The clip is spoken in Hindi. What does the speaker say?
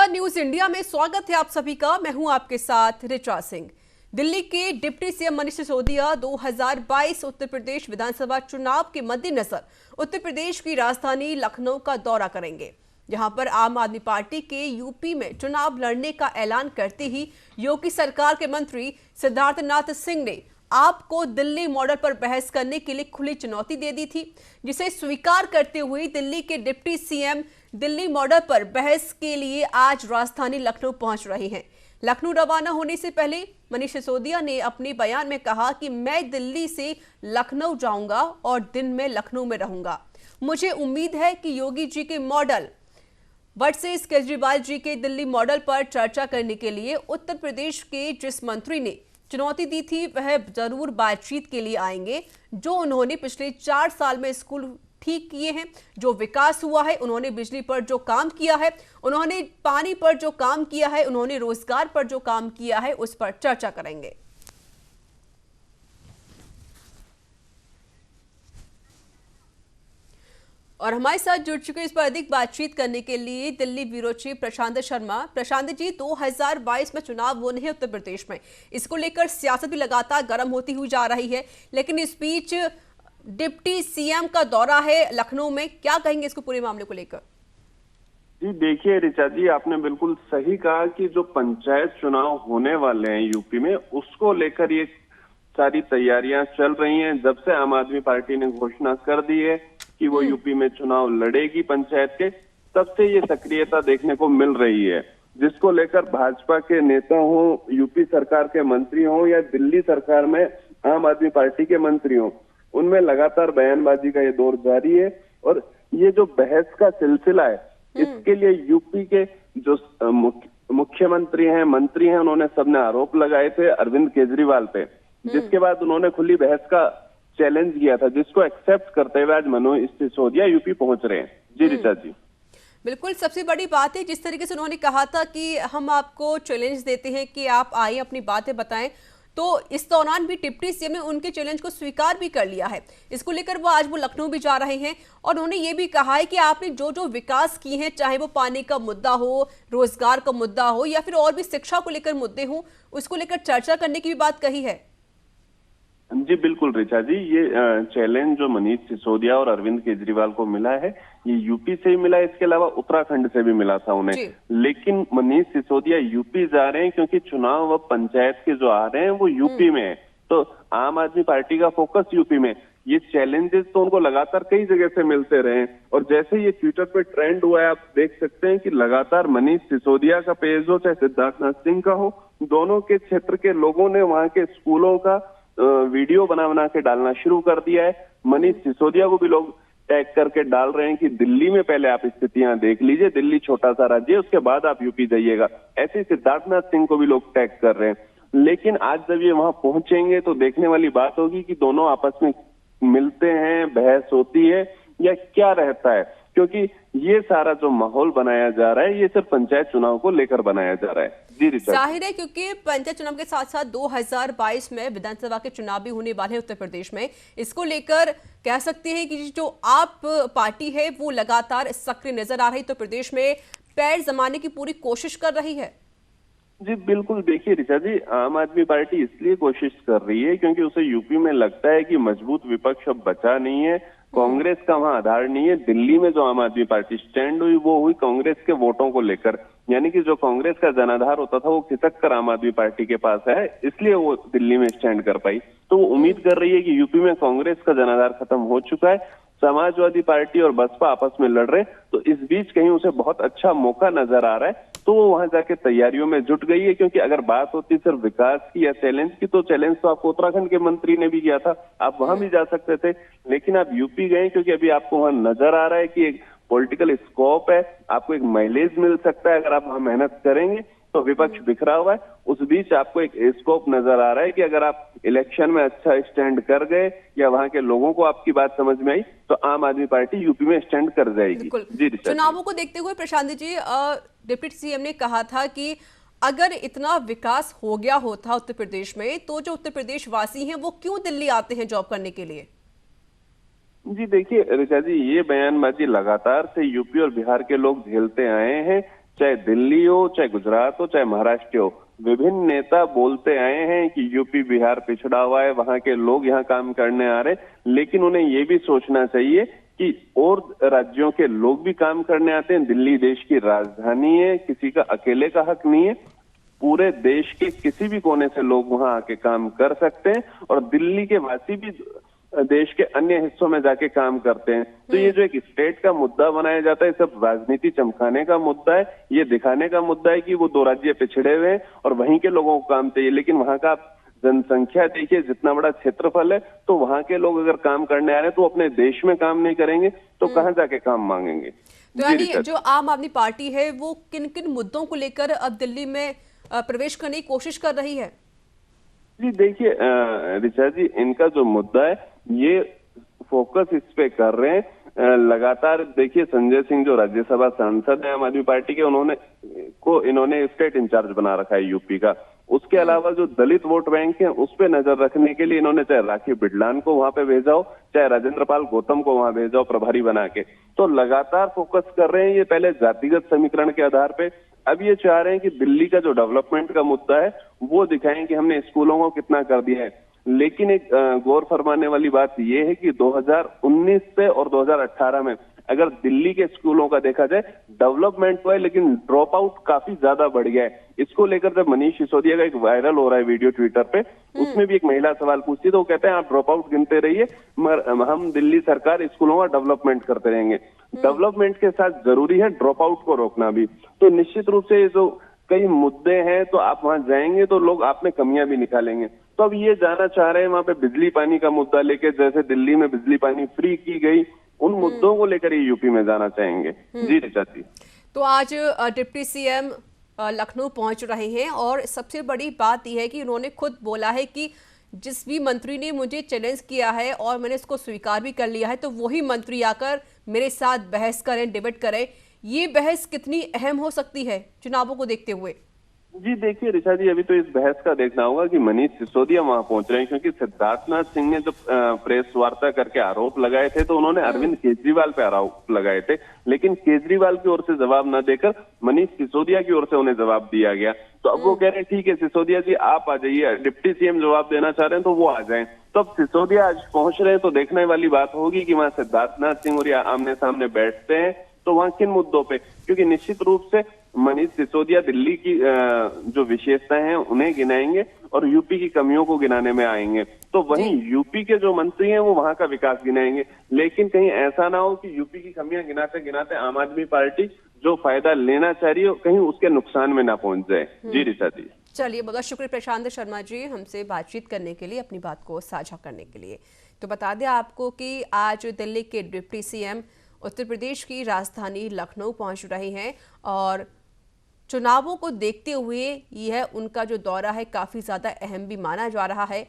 नमस्कार, न्यूज इंडिया में स्वागत है आप सभी का। मैं हूं आपके साथ ऋचा सिंह। दिल्ली के डिप्टी सीएम मनीष सिसोदिया 2022 उत्तर प्रदेश विधानसभा चुनाव के मद्देनजर उत्तर प्रदेश की राजधानी लखनऊ का दौरा करेंगे। यहां पर आम आदमी पार्टी के यूपी में चुनाव लड़ने का ऐलान करते ही योगी सरकार के मंत्री सिद्धार्थनाथ सिंह ने आपको दिल्ली मॉडल पर बहस करने के लिए खुली चुनौती दे दी थी, जिसे स्वीकार करते हुए दिल्ली के डिप्टी सीएम दिल्ली मॉडल पर बहस के लिए आज राजधानी लखनऊ पहुंच रहे हैं। लखनऊ रवाना होने से पहले मनीष सिसोदिया ने अपने बयान में कहा कि मैं दिल्ली से लखनऊ जाऊंगा और दिन में लखनऊ में रहूंगा। मुझे उम्मीद है कि योगी जी के मॉडल वर्सेस केजरीवाल जी के दिल्ली मॉडल पर चर्चा करने के लिए उत्तर प्रदेश के जिस मंत्री ने चुनौती दी थी वह जरूर बातचीत के लिए आएंगे। जो उन्होंने पिछले 4 साल में स्कूल ठीक किए हैं, जो विकास हुआ है, उन्होंने बिजली पर जो काम किया है, उन्होंने पानी पर जो काम किया है, उन्होंने रोजगार पर जो काम किया है, उस पर चर्चा करेंगे। और हमारे साथ जुड़ चुके इस पर अधिक बातचीत करने के लिए दिल्ली ब्यूरो चीफ प्रशांत शर्मा। प्रशांत जी, 2022 में चुनाव होने हैं उत्तर प्रदेश में, इसको लेकर सियासत भी लगातार गर्म होती हुई जा रही है, लेकिन इस बीच डिप्टी सीएम का दौरा है लखनऊ में, क्या कहेंगे इसको पूरे मामले को लेकर? जी देखिए ऋचा जी, आपने बिल्कुल सही कहा कि जो पंचायत चुनाव होने वाले हैं यूपी में, उसको लेकर ये सारी तैयारियां चल रही हैं। जब से आम आदमी पार्टी ने घोषणा कर दी है कि वो यूपी में चुनाव लड़ेगी पंचायत के, तब से ये सक्रियता देखने को मिल रही है, जिसको लेकर भाजपा के नेता हो, यूपी सरकार के मंत्री हो या दिल्ली सरकार में आम आदमी पार्टी के मंत्री हो, उनमें लगातार बयानबाजी का ये दौर जारी है। और ये जो बहस का सिलसिला है, इसके लिए यूपी के जो मुख्यमंत्री हैं, मंत्री हैं, उन्होंने सबने आरोप लगाए थे अरविंद केजरीवाल पे, जिसके बाद उन्होंने खुली बहस का चैलेंज किया था, जिसको एक्सेप्ट करते हुए आज मनीष सिसोदिया यूपी पहुंच रहे हैं। जी ऋचा जी, बिल्कुल सबसे बड़ी बात है जिस तरीके से उन्होंने कहा था कि हम आपको चैलेंज देते हैं कि आप आए अपनी बातें बताएं, तो इस दौरान भी डिप्टी सीएम ने उनके चैलेंज को स्वीकार भी कर लिया है। इसको लेकर वो आज लखनऊ भी जा रहे हैं और उन्होंने ये भी कहा है कि आपने जो जो विकास किए हैं, चाहे वो पानी का मुद्दा हो, रोजगार का मुद्दा हो या फिर और भी शिक्षा को लेकर मुद्दे हो, उसको लेकर चर्चा करने की भी बात कही है। जी बिल्कुल ऋचा जी, ये चैलेंज जो मनीष सिसोदिया और अरविंद केजरीवाल को मिला है, ये यूपी से ही मिला है, इसके अलावा उत्तराखंड से भी मिला था उन्हें। लेकिन मनीष सिसोदिया यूपी जा रहे हैं क्योंकि चुनाव अब पंचायत के जो आ रहे हैं वो यूपी में है, तो आम आदमी पार्टी का फोकस यूपी में। ये चैलेंजेस तो उनको लगातार कई जगह से मिलते रहे हैं, और जैसे ये ट्विटर पे ट्रेंड हुआ है, आप देख सकते हैं कि लगातार मनीष सिसोदिया का पेज हो चाहे सिद्धार्थनाथ सिंह का हो, दोनों के क्षेत्र के लोगों ने वहां के स्कूलों का वीडियो बना के डालना शुरू कर दिया है। मनीष सिसोदिया को भी लोग टैग करके डाल रहे हैं कि दिल्ली में पहले आप स्थितियां देख लीजिए, दिल्ली छोटा सा राज्य है, उसके बाद आप यूपी जाइएगा। ऐसे सिद्धार्थनाथ सिंह को भी लोग टैग कर रहे हैं। लेकिन आज जब ये वहां पहुंचेंगे तो देखने वाली बात होगी कि दोनों आपस में मिलते हैं, बहस होती है या क्या रहता है, क्योंकि ये सारा जो माहौल बनाया जा रहा है, ये सिर्फ पंचायत चुनाव को लेकर बनाया जा रहा है। जी जाहिर है, क्योंकि पंचायत चुनाव के साथ साथ 2022 में विधानसभा के चुनाव भी होने वाले हैं उत्तर प्रदेश में। इसको लेकर कह सकते हैं कि जो आप पार्टी है वो लगातार सक्रिय नजर आ रही, तो प्रदेश में पैर जमाने की पूरी कोशिश कर रही है। जी बिल्कुल, देखिए ऋचा जी, आम आदमी पार्टी इसलिए कोशिश कर रही है क्योंकि उसे यूपी में लगता है कि मजबूत विपक्ष अब बचा नहीं है, कांग्रेस का वहां आधार नहीं है। दिल्ली में जो आम आदमी पार्टी स्टैंड हुई वो हुई कांग्रेस के वोटों को लेकर, यानी कि जो कांग्रेस का जनाधार होता था वो खिसक कर आम आदमी पार्टी के पास है, इसलिए वो दिल्ली में स्टैंड कर पाई। तो वो उम्मीद कर रही है कि यूपी में कांग्रेस का जनाधार खत्म हो चुका है, समाजवादी पार्टी और बसपा आपस में लड़ रहे, तो इस बीच कहीं उसे बहुत अच्छा मौका नजर आ रहा है, तो वो वहां जाके तैयारियों में जुट गई है। क्योंकि अगर बात होती सिर्फ विकास की या चैलेंज की, तो चैलेंज तो आपको उत्तराखंड के मंत्री ने भी किया था, आप वहां भी जा सकते थे, लेकिन आप यूपी गए क्योंकि अभी आपको वहां नजर आ रहा है कि एक पॉलिटिकल स्कोप है, आपको एक माइलेज मिल सकता है अगर आप वहां मेहनत करेंगे। तो विपक्ष बिखरा हुआ है, उस बीच आपको एक स्कोप नजर आ रहा है कि अगर आप इलेक्शन में अच्छा स्टैंड कर गए या वहां के लोगों को आपकी बात समझ में आई, तो आम आदमी पार्टी यूपी में स्टैंड कर जाएगी। जी, चुनावों को देखते हुए प्रशांत जी, डिप्टी सीएम ने कहा था कि अगर इतना विकास हो गया होता उत्तर प्रदेश में, तो जो उत्तर प्रदेश वासी हैं वो क्यों दिल्ली आते हैं जॉब करने के लिए? जी देखिए ऋचा जी, ये बयानबाजी लगातार से यूपी और बिहार के लोग झेलते आए हैं चाहे दिल्ली हो, चाहे गुजरात हो, चाहे महाराष्ट्र हो, विभिन्न नेता बोलते आए हैं कि यूपी बिहार पिछड़ा हुआ है, वहां के लोग यहाँ काम करने आ रहे हैं, लेकिन उन्हें ये भी सोचना चाहिए कि और राज्यों के लोग भी काम करने आते हैं। दिल्ली देश की राजधानी है, किसी का अकेले का हक नहीं है, पूरे देश के किसी भी कोने से लोग वहां आके काम कर सकते हैं और दिल्ली के वासी भी देश के अन्य हिस्सों में जाके काम करते हैं। तो ये जो एक स्टेट का मुद्दा बनाया जाता है, सब राजनीति चमकाने का मुद्दा है, ये दिखाने का मुद्दा है कि वो दो राज्य पिछड़े हुए हैं और वहीं के लोगों को काम चाहिए। लेकिन वहां का जनसंख्या देखिए, जितना बड़ा क्षेत्रफल है, तो वहां के लोग अगर काम करने आ रहे हैं तो अपने देश में काम नहीं करेंगे तो कहाँ जाके काम मांगेंगे। तो यानी जो आम आदमी पार्टी है वो किन किन मुद्दों को लेकर अब दिल्ली में प्रवेश करने की कोशिश कर रही है? जी देखिए ऋचा जी, इनका जो मुद्दा है ये फोकस इस पे कर रहे हैं। लगातार देखिए, संजय सिंह जो राज्यसभा सांसद है आम आदमी पार्टी के, इन्होंने स्टेट इंचार्ज बना रखा है यूपी का। उसके अलावा जो दलित वोट बैंक है उस पे नजर रखने के लिए इन्होंने चाहे राखी बिडलान को वहां पे भेजा हो, चाहे राजेंद्र पाल गौतम को वहां भेजा हो प्रभारी बना के, तो लगातार फोकस कर रहे हैं। ये पहले जातिगत समीकरण के आधार पे, अब ये चाह रहे हैं कि दिल्ली का जो डेवलपमेंट का मुद्दा है वो दिखाएं कि हमने स्कूलों को कितना कर दिया है। लेकिन एक गौर फरमाने वाली बात ये है कि 2019 से और 2018 में अगर दिल्ली के स्कूलों का देखा जाए, डेवलपमेंट तो है लेकिन ड्रॉप आउट काफी ज्यादा बढ़ गया है। इसको लेकर जब मनीष सिसोदिया का एक वायरल हो रहा है वीडियो ट्विटर पे, उसमें भी एक महिला सवाल पूछती है तो वो कहते हैं आप ड्रॉप आउट गिनते रहिए, मगर हम दिल्ली सरकार स्कूलों का डेवलपमेंट करते रहेंगे। डेवलपमेंट के साथ जरूरी है ड्रॉप आउट को रोकना भी। तो निश्चित रूप से जो कई मुद्दे हैं, तो आप वहां जाएंगे तो लोग आप में कमियां भी निकालेंगे। तो अब ये जाना चाह रहे हैं वहां पे बिजली पानी का मुद्दा लेके, जैसे दिल्ली में बिजली पानी फ्री की गई, उन मुद्दों को लेकर ये यूपी में जाना चाहेंगे। जी ऋचा जी। तो आज डिप्टी सीएम लखनऊ पहुंच रहे हैं और सबसे बड़ी बात यह है कि उन्होंने खुद बोला है कि जिस भी मंत्री ने मुझे चैलेंज किया है और मैंने इसको स्वीकार भी कर लिया है, तो वही मंत्री आकर मेरे साथ बहस करें, डिबेट करें। ये बहस कितनी अहम हो सकती है चुनावों को देखते हुए? जी देखिए ऋचा जी, अभी तो इस बहस का देखना होगा कि मनीष सिसोदिया वहां पहुंच रहे हैं, क्योंकि सिद्धार्थनाथ सिंह ने जब प्रेस वार्ता करके आरोप लगाए थे तो उन्होंने अरविंद केजरीवाल पे आरोप लगाए थे, लेकिन केजरीवाल की ओर से जवाब न देकर मनीष सिसोदिया की ओर से उन्हें जवाब दिया गया। तो अब वो कह रहे हैं ठीक है सिसोदिया जी आप आ जाइए, डिप्टी सीएम जवाब देना चाह रहे हैं तो वो आ जाएं। तो अब सिसोदिया आज पहुंच रहे हैं तो देखने वाली बात होगी कि वहां सिद्धार्थनाथ सिंह और आमने सामने बैठते हैं तो वहां किन मुद्दों पे, क्योंकि निश्चित रूप से मनीष सिसोदिया दिल्ली की जो विशेषताएं हैं उन्हें गिनाएंगे और यूपी की कमियों को गिनाने में आएंगे। तो वहीं यूपी के जो मंत्री हैं वो वहां का विकास गिनाएंगे, लेकिन कहीं ऐसा ना हो कि यूपी की कमियां गिनाते गिनाते आम आदमी पार्टी जो फायदा लेना चाह रही हो कहीं उसके नुकसान में ना पहुंच जाए। जी ऋचा जी। चलिए, बहुत शुक्रिया प्रशांत शर्मा जी हमसे बातचीत करने के लिए, अपनी बात को साझा करने के लिए। तो बता दें आपको कि आज दिल्ली के डिप्टी सीएम उत्तर प्रदेश की राजधानी लखनऊ पहुंच रहे हैं और चुनावों को देखते हुए यह उनका जो दौरा है काफ़ी ज़्यादा अहम भी माना जा रहा है।